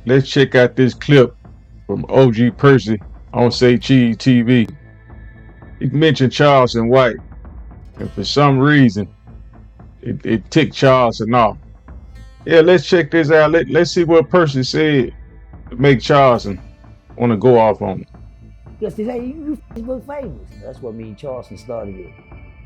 Let's check out this clip from OG Percy on Say Cheese TV. He mentioned Charleston White, and for some reason, it ticked Charleston off. Yeah, let's check this out. Let's see what Percy said to make Charleston want to go off on him. Yes, they say you Facebook famous. That's what me and Charleston started it.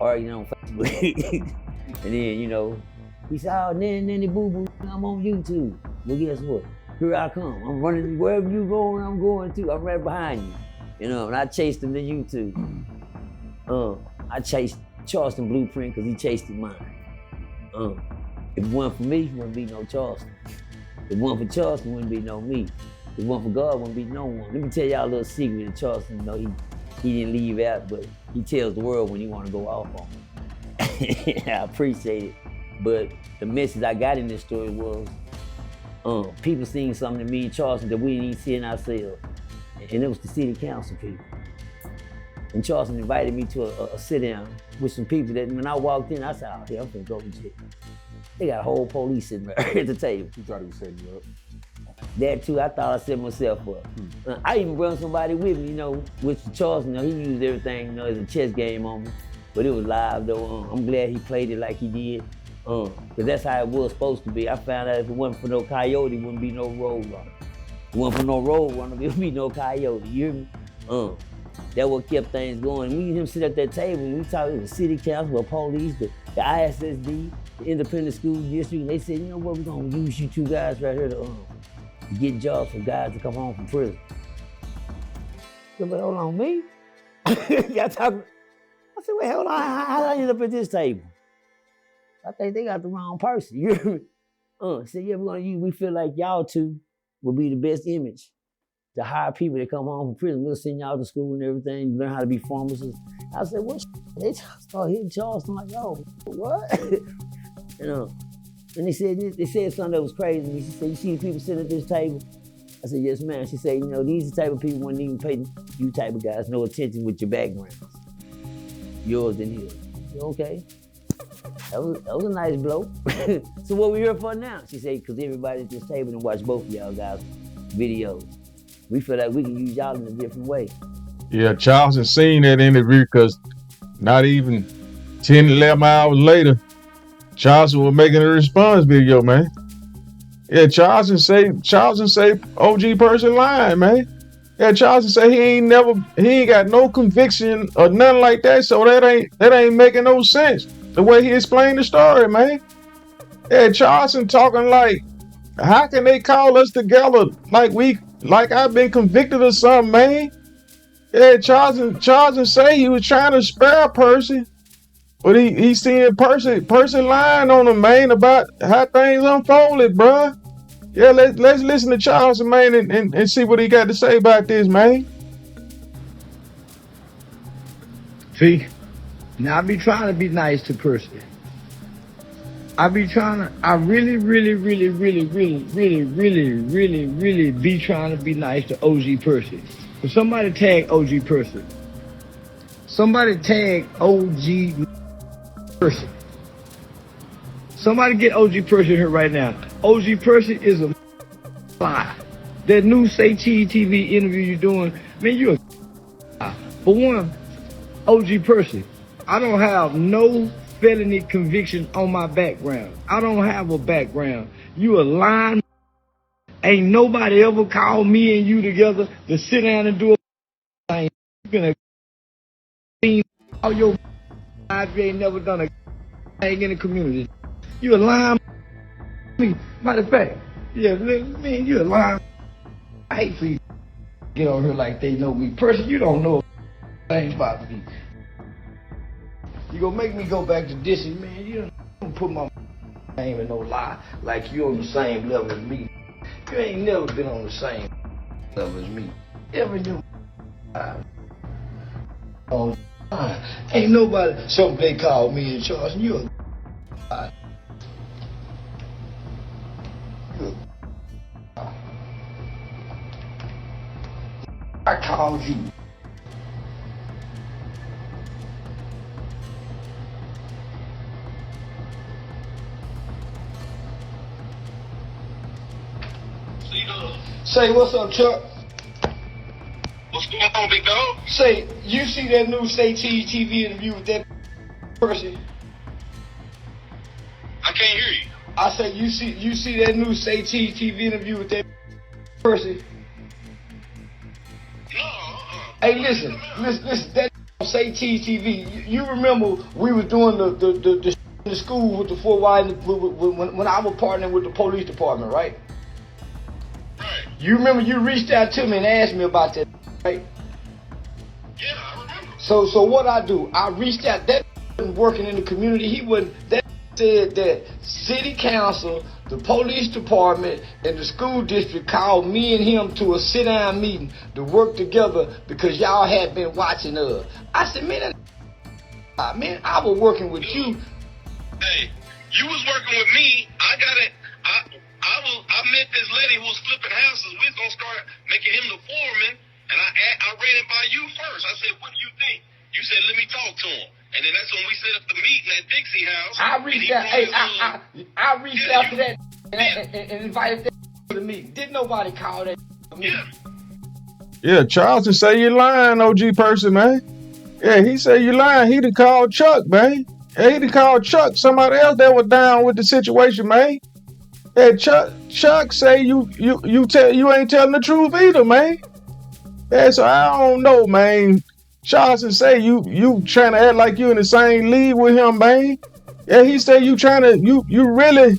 Arguing on Facebook. And then, he said, oh, nanny boo boo, I'm on YouTube. Well, guess what? Here I come. I'm running wherever you going, I'm going too. I'm right behind you. And I chased him to YouTube. I chased Charleston Blueprint because he chased mine. If it wasn't for me, it wouldn't be no Charleston. If it wasn't for Charleston, it wouldn't be no me. If it wasn't for God, it wouldn't be no one. Let me tell y'all a little secret that Charleston, he didn't leave out, but he tells the world when he want to go off on me. I appreciate it. But the message I got in this story was people seeing something in me and Charleston that we didn't even see in ourselves. And it was the city council people. And Charleston invited me to a sit down with some people that when I walked in, I said, oh, yeah, I'm finna go to jail. They got a whole police sitting right at the table. You thought he was setting you up? That too, I thought I set myself up. I even brought somebody with me, with Charleston, he used everything, as a chess game on me. But it was live though. I'm glad he played it like he did. Cause that's how it was supposed to be. I found out if it wasn't for no coyote, it wouldn't be no road runner. If it wasn't for no road runner, there would be no coyote, you hear me? That what kept things going. We and him sit at that table and we talked to the city council, the police, the ISSD, the independent school district, and they said, you know what, we're gonna use you two guys right here to get jobs for guys to come home from prison. So, but hold on, me? Y'all talking? I said, wait, hold on, how did I end up at this table? I think they got the wrong person. You hear me? Said, yeah, we're gonna use, we feel like y'all two will be the best image to hire people that come home from prison. We'll send y'all to school and everything, learn how to be pharmacists. I said, what? They start hitting Charleston like, yo, what? And they said something that was crazy. She said, you see the people sitting at this table? I said, yes, ma'am. She said, these are the type of people wouldn't even pay you type of guys no attention with your backgrounds. Yours and his. Okay. That was a nice blow. So what we here for now? She said, because everybody at this table and watch both of y'all guys' videos. We feel like we can use y'all in a different way. Yeah, Charleston seen that interview because not even 10, 11 hours later, Charleston was making a response video, man. Yeah, Charleston say OG person lying, man. Yeah, Charleston say he ain't got no conviction or nothing like that, so that ain't making no sense. The way he explained the story, man. Yeah, Charleston talking like, how can they call us together like I've been convicted of something, man? Yeah, Charleston say he was trying to spare Percy, but he seen Percy lying on him, man, about how things unfolded, bruh. Yeah, let's listen to Charleston, man, and see what he got to say about this, man. See, now I be trying to be nice to Percy. I really be trying to be nice to OG Percy. But somebody tag OG Percy. Somebody tag OG Percy. Somebody get OG Percy here right now. OG Percy is a lie. That new Say Cheese TV interview you're doing, man, you're a for one, OG Percy, I don't have no felony conviction on my background. I don't have a background. You a lying. Ain't nobody ever called me and you together to sit down and do a thing. You been a all your life. You ain't never done a thing in the community. You a lying. Matter of fact, yeah, man, you a lying. I hate for you to get on here like they know me. Person, you don't know a thing about me. You gonna make me go back to dissing, man. You don't put my name in no lie like you on the same level as me. You ain't never been on the same level as me. Ever knew? Oh, ain't nobody. Something they call me in Charleston. You a I called you. Say, what's up, Chuck? What's going on, big dog? Say, you see that new Say Cheese TV interview with that person? I can't hear you. I said, you see that new Say Cheese TV interview with that person? No. Hey, listen, that Say Cheese TV. You remember we was doing the school with the 4 Wide when I was partnering with the police department, right? Right. You remember you reached out to me and asked me about that, right? Yeah, I remember. So what I do? I reached out. That wasn't working in the community. He wasn't. That said that city council, the police department, and the school district called me and him to a sit-down meeting to work together because y'all had been watching us. I said, man, I was working with you. Hey, you was working with me. I met this lady who was flipping houses. We was gonna start making him the foreman, and I ran it by you first. I said, what do you think? You said, let me talk to him. And then that's when we set up the meeting at Dixie House. I reached out. Hey, I reached out to that and invited that to me. Didn't nobody call that me? Yeah, Charleston say you lying, OG Percy, man. Yeah, he say you lying. He done called Chuck, man. Yeah, he done called Chuck, somebody else that was down with the situation, man. Yeah, Chuck say you ain't telling the truth either, man. Yeah, so I don't know, man. Charleston say you trying to act like you in the same league with him, man. Yeah, he say you trying to you really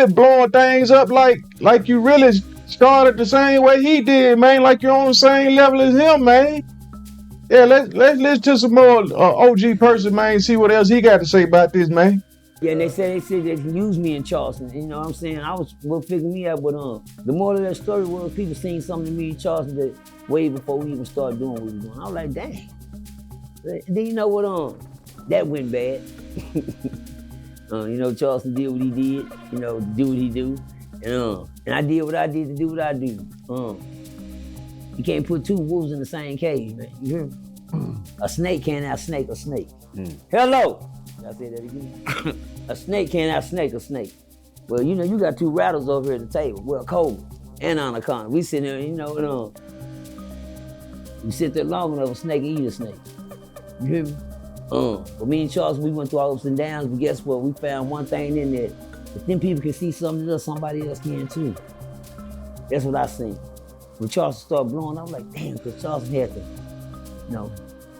blowing things up like you really started the same way he did, man. Like you're on the same level as him, man. Yeah, let's listen to some more OG Percy, man. See what else he got to say about this, man. Yeah, and they said they can use me in Charleston. You know what I'm saying? I was figuring me out, but the moral of that story was people seen something in me in Charleston that way before we even started doing what we were doing. I was like, dang. Then you know what? That went bad. You know, Charleston did what he did. You know, do what he do, and I did what I did to do what I do. You can't put two wolves in the same cage, man. You hear me? A snake can't outsnake a snake. Hello. Did I say that again? A snake can't outsnake a snake. Well, you know, you got two rattles over here at the table. Well, Cobra and Anaconda. We sit there, you know, you sit there long enough, a snake eat a snake. You hear me? But me and Charles, we went through all ups and downs, but guess what? We found one thing in there. If them people can see something else, somebody else can too. That's what I seen. When Charles started blowing, I was like, damn, because Charles had to, you know,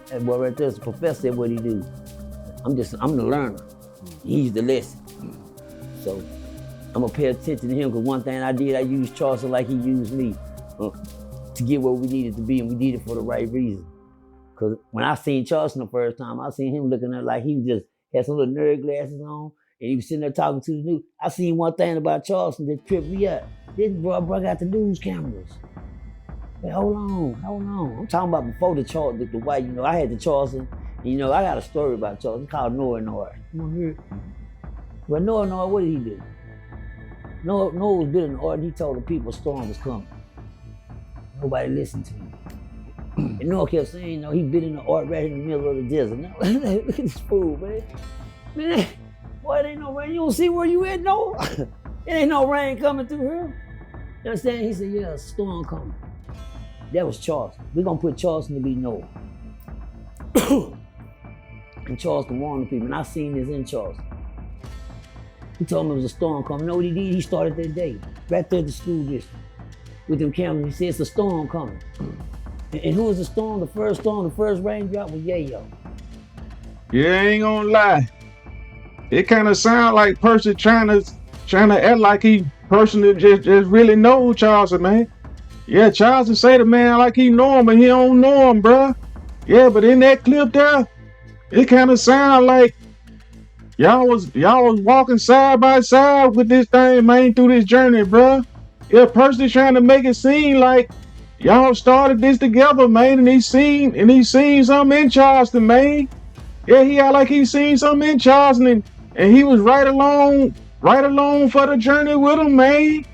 that boy right there's a professor at what he do. I'm the learner. He's the lesson. So I'm gonna pay attention to him because one thing I did, I used Charleston like he used me to get where we needed to be, and we did it for the right reason. Because when I seen Charleston the first time, I seen him looking at like he just had some little nerd glasses on, and he was sitting there talking to the news. I seen one thing about Charleston that tripped me up. This boy got the news cameras. Hey, hold on. I'm talking about before the White, you know, I had the Charleston. You know, I got a story about Charles. It's called Noah. You want to hear it? Well, Noah, what did he do? Noah was building the ark. He told the people a storm was coming. Nobody listened to him. And Noah kept saying, you know, he building the ark right in the middle of the desert. Now, look at this fool, man. Man, boy, it ain't no rain. You don't see where you at, Noah? It ain't no rain coming through here. You understand? He said, yeah, a storm coming. That was Charleston. We're going to put Charleston to be Noah. And Charleston warned the people, and I seen this in Charleston. He told me it was a storm coming. You know what he did? He started that day, right there at the school district, with them cameras. He said, it's a storm coming. And who was the storm? The first raindrop was Yayo. Yeah, I ain't gonna lie. It kind of sound like Percy trying to act like he personally just really knows Charleston, man. Yeah, Charleston say the man like he know him, but he don't know him, bruh. Yeah, but in that clip there, it kind of sound like y'all was walking side by side with this thing, man, through this journey, bruh. Yeah, Percy trying to make it seem like y'all started this together, man, and he seen something in Charleston, man. Yeah, he act like he seen something in Charleston, and he was right along for the journey with him, man.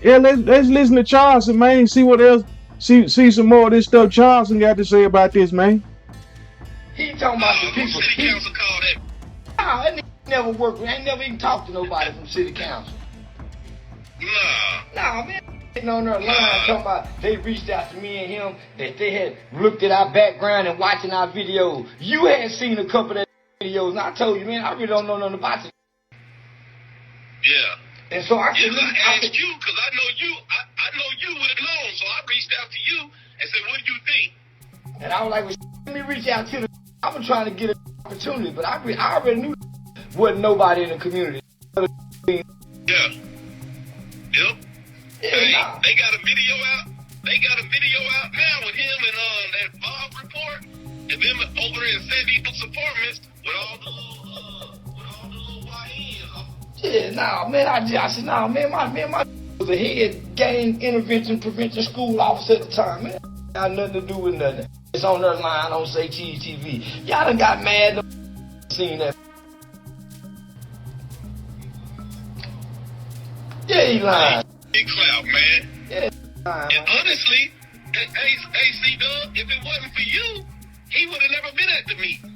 Yeah, let's listen to Charleston, man. See what else. See some more of this stuff Charleston got to say about this, man. He talking about the people. City council called that. Nah, that nigga never worked. I ain't never even talked to nobody from city council. Nah. Nah, man. on their line talking about they reached out to me and him, that they had looked at our background and watching our videos. You had seen a couple of that videos, and I told you, man, I really don't know nothing about it. Yeah. And so I said, I asked you because I know you. I know you would have known, so I reached out to you and said, "What do you think?" And I was like, well, let me reach out to the. I was trying to get an opportunity, but I already knew wasn't nobody in the community. Yeah. Yep. Yeah, Hey, nah. they got a video out. They got a video out now with him and that Bob report, and them over there in San Diego's apartments with all the little YNs. Yeah, nah, man. I said, nah, man. My was a head gang intervention prevention school officer at the time, man. Got nothing to do with nothing. It's on their line on Say Cheese TV. Y'all done got mad. Seen that. Yeah, he lying. Big clout, man. Yeah, lying. And honestly, hey, C-Dub, if it wasn't for you, he would have never been at the meeting.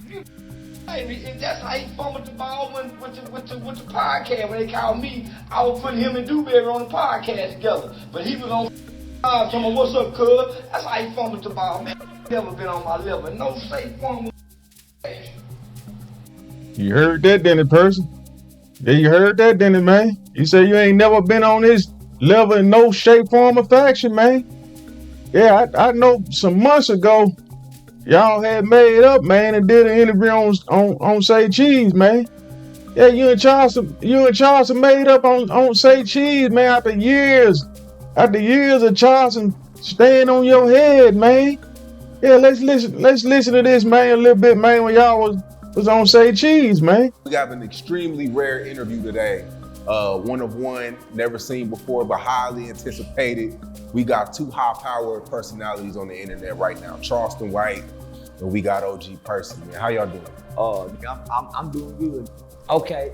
And that's how he fumbled the ball with the podcast. When they called me, I was putting him and Dewberry on the podcast together. But he was on talking about, what's up, cuz? That's how he fumbled the ball, man. Never been on my level. No safe fumble. You heard that, Dennis Person? Yeah, you heard that, Dennis, man. You say you ain't never been on this level in no shape, form, or fashion, man. Yeah, I know some months ago, y'all had made up, man, and did an interview on Say Cheese, man. Yeah, you and Charleston made up on Say Cheese, man, after years of Charleston staying on your head, man. Yeah, let's listen to this, man, a little bit, man, when y'all was on Say Cheese, man. We got an extremely rare interview today. One of one, never seen before, but highly anticipated. We got two high-powered personalities on the internet right now, Charleston White, and we got OG Percy, man. How y'all doing? I'm doing good. Okay.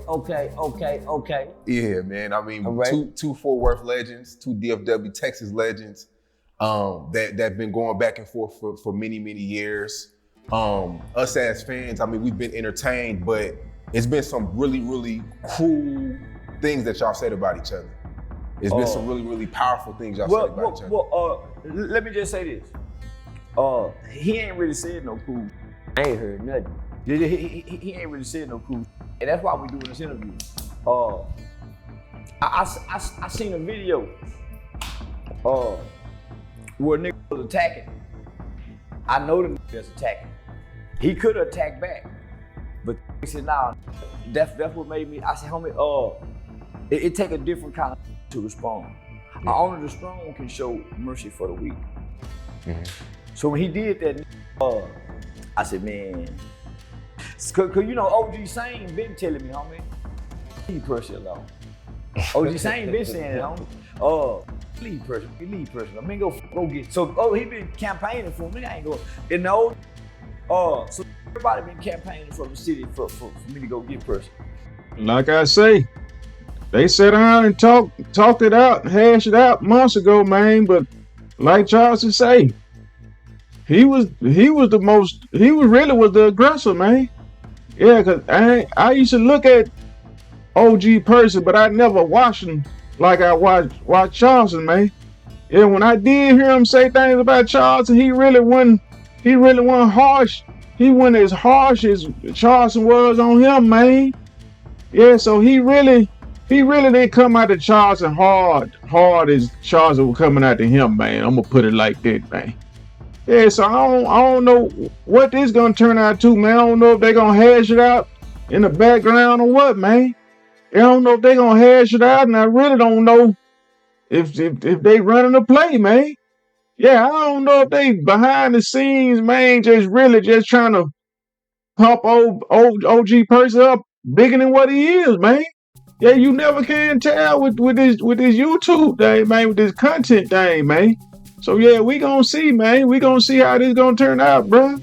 Yeah, man. I mean, right. two Fort Worth legends, two DFW Texas legends that been going back and forth for many, many years. Us as fans, I mean, we've been entertained, but it's been some really, really cool things that y'all said about each other. It's been some really, really powerful things y'all said about each other. Well, let me just say this. He ain't really said no cool. I ain't heard nothing. He ain't really said no cool. And that's why we doing this interview. I seen a video where a nigga was attacking. I know the nigga that's attacking. He could have attacked back. But he said, nah, that's what made me. I said, homie, it take a different kind of to respond. Yeah. Only the strong can show mercy for the weak. Mm-hmm. So when he did that, I said, man, cause you know OG Sane been telling me, homie, leave Percy alone. OG Sane been saying it, homie. Leave Percy. I mean, go get. So he been campaigning for me. I ain't going. And the old, so everybody been campaigning for the city for me to go get Percy. Like I say, they sat down and talked it out, hashed it out months ago, man. But like Charleston say, he was really the aggressor, man. Yeah, cause I used to look at OG Percy, but I never watched him like I watched Charleston, man. Yeah, when I did hear him say things about Charleston, he really wasn't harsh. He wasn't as harsh as Charleston was on him, man. Yeah, so he really didn't come out to Charleston hard as Charleston was coming out to him, man. I'm gonna put it like that, man. Yeah, so I don't know what this gonna turn out to, man. I don't know if they gonna hash it out in the background or what, man. I don't know if they gonna hash it out, and I really don't know if they running a play, man. Yeah, I don't know if they behind the scenes, man, just trying to pump OG Percy up bigger than what he is, man. Yeah, you never can tell with this YouTube thing, man, with this content thing, man. So yeah, we gonna see, man. We gonna see how this gonna turn out, bro.